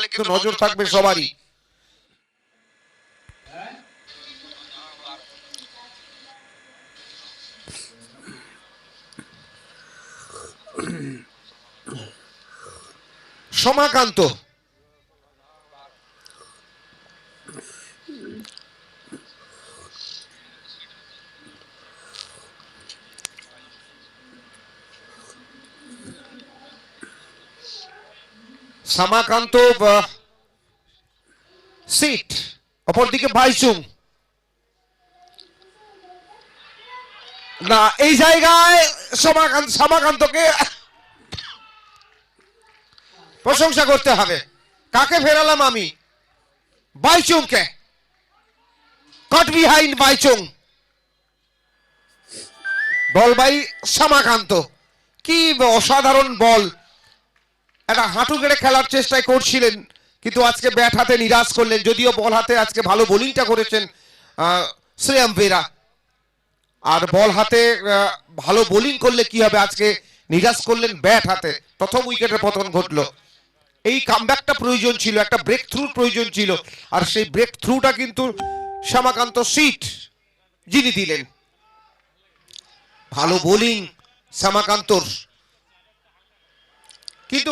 নজর থাকবে সবারই। সমাকান্ত সামাকান্ত সিট, অপরদিকে বাইচুং। না, এই জায়গায় সামাকান্তকে প্রশংসা করতে হবে। কাকে ফেরালাম আমি? বাইচুংকে। কট বিহাইন্ড বাইচুং, বল বাই সামাকান্ত। কি অসাধারণ বল! একটা হাঁটু গেড়ে খেলার চেষ্টায় করছিলেন, কিন্তু আজকে ব্যাট হাতে নিরাশ করলেন। যদিও বল হাতে আজকে ভালো বোলিংটা করেছেন শ্রেয়াম বেরা, আর বল হাতে ভালো বোলিং করলে কি হবে, আজকে নিরাশ করলেন ব্যাট হাতে। প্রথম উইকেটের পতন ঘটলো। এই কামব্যাকটা প্রয়োজন ছিল, একটা ব্রেক থ্রুর প্রয়োজন ছিল, আর সেই ব্রেক থ্রুটা কিন্তু সামাকান্ত সিট যিনি দিলেন। ভালো বোলিং সামাকান্তর।